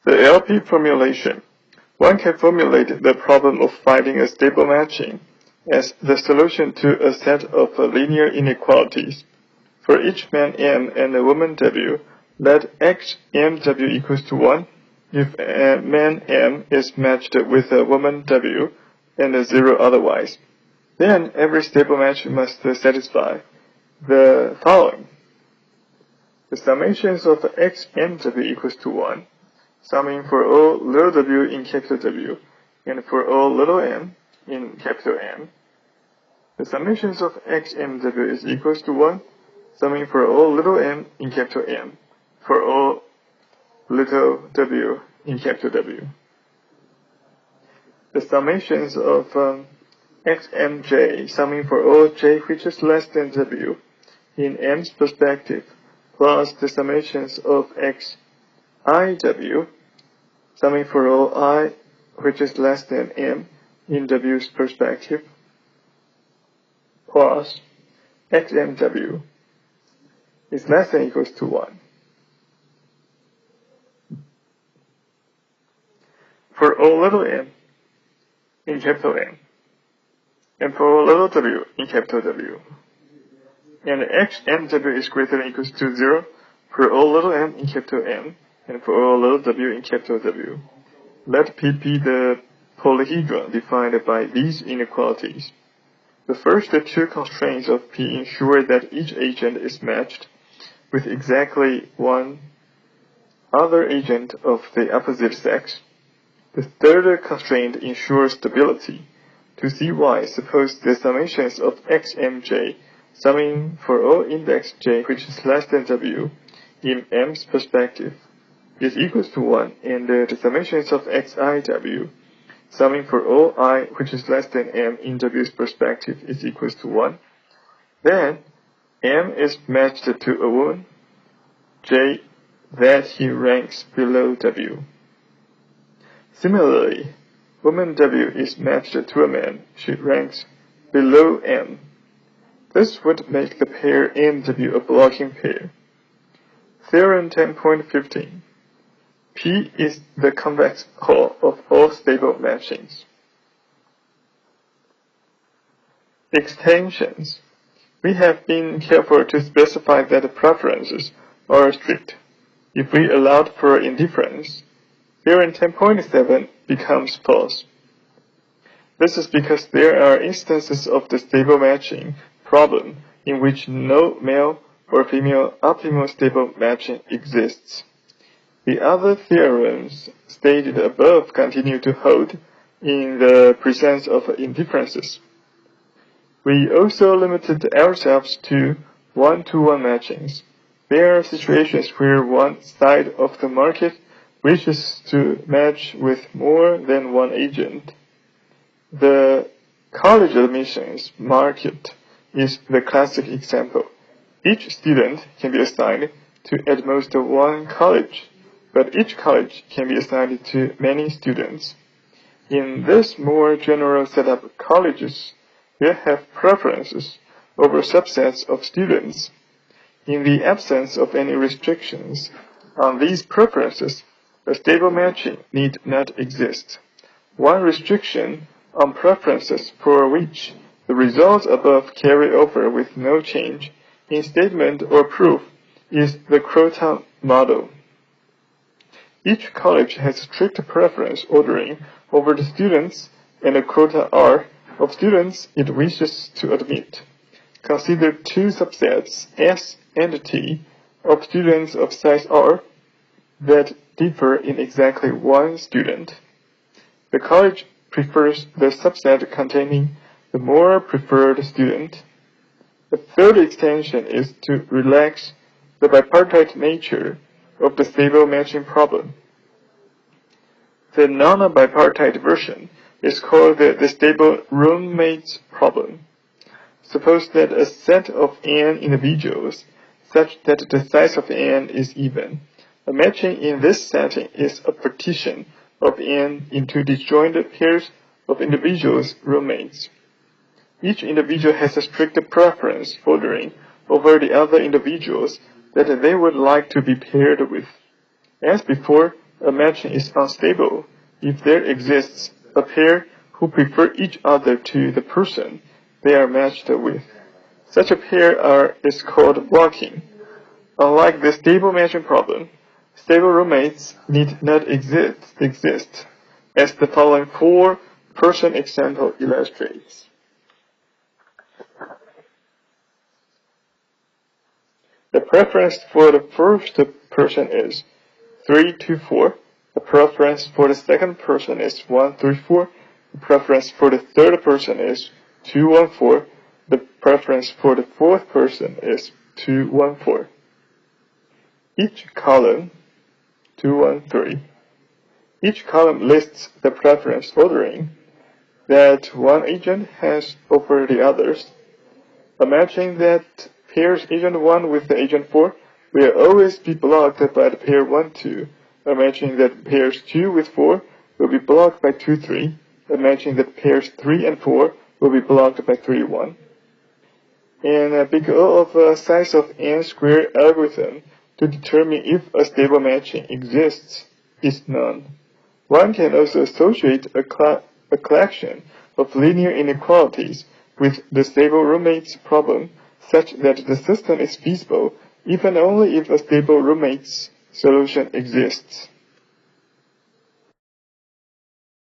The LP formulation. One can formulate the problem of finding a stable matching as the solution to a set of linear inequalities. For each man M and a woman W, let XMW equals to 1 if a man M is matched with a woman W and 0 otherwise. Then every stable match must satisfy the following. The summations of XMW equals to 1, summing for all little w in capital W and for all little m in capital M. The summations of XMW is equals to 1, summing for all little m in capital M for all little w in capital W. The summations of XMJ, summing for all j which is less than w in m's perspective, plus the summations of XIW, summing for all I which is less than m in w's perspective, plus XMW is less than or equals to 1. For all little m in capital M, and for all little w in capital W, and XMW is greater than or equals to 0 for all little m in capital M and for all little w in capital W. Let P be the polyhedron defined by these inequalities. The first two constraints of P ensure that each agent is matched with exactly one other agent of the opposite sex. The third constraint ensures stability. To see why, suppose the summations of XMJ, summing for all index j which is less than w in m's perspective, is equals to 1, and the summations of XIW, summing for all I which is less than m in w's perspective, is equals to 1. Then, m is matched to a woman, j that he ranks below w. Similarly, woman W is matched to a man she ranks below M. This would make the pair MW a blocking pair. Theorem 10.15. P is the convex hull of all stable matchings. Extensions. We have been careful to specify that preferences are strict. If we allowed for indifference, Theorem 10.7 becomes false. This is because there are instances of the stable matching problem in which no male or female optimal stable matching exists. The other theorems stated above continue to hold in the presence of indifferences. We also limited ourselves to one-to-one matchings. There are situations where one side of the market wishes to match with more than one agent. The college admissions market is the classic example. Each student can be assigned to at most one college, but each college can be assigned to many students. In this more general setup, colleges will have preferences over subsets of students. In the absence of any restrictions on these preferences, a stable matching need not exist. One restriction on preferences for which the results above carry over with no change in statement or proof is the Croton model. Each college has strict preference ordering over the students and a quota R of students it wishes to admit. Consider two subsets S and T of students of size R that differ in exactly one student. The college prefers the subset containing the more preferred student. The third extension is to relax the bipartite nature of the stable matching problem. The non-bipartite version is called the stable roommates problem. Suppose that a set of n individuals such that the size of n is even. A matching in this setting is a partition of n into disjoint pairs of individuals' roommates. Each individual has a strict preference ordering over the other individuals that they would like to be paired with. As before, A matching is unstable if there exists a pair who prefer each other to the person they are matched with. Such a pair is called blocking. Unlike the stable matching problem, stable roommates need not exist, as the following four-person example illustrates. The preference for the first person is 3-2-4. The preference for the second person is 1-3-4. The preference for the third person is 2-1-4. The preference for the fourth person is 2-1-4. Each column 2-1-3. Each column lists the preference ordering that one agent has over the others. A matching that pairs agent 1 with the agent 4 will always be blocked by the pair 1-2. A matching that pairs 2 with 4 will be blocked by 2-3. A matching that pairs 3 and 4 will be blocked by 3-1. And because of a size of n squared algorithm to determine if a stable matching exists is none. One can also associate a collection of linear inequalities with the stable roommates problem such that the system is feasible if and only if a stable roommates solution exists.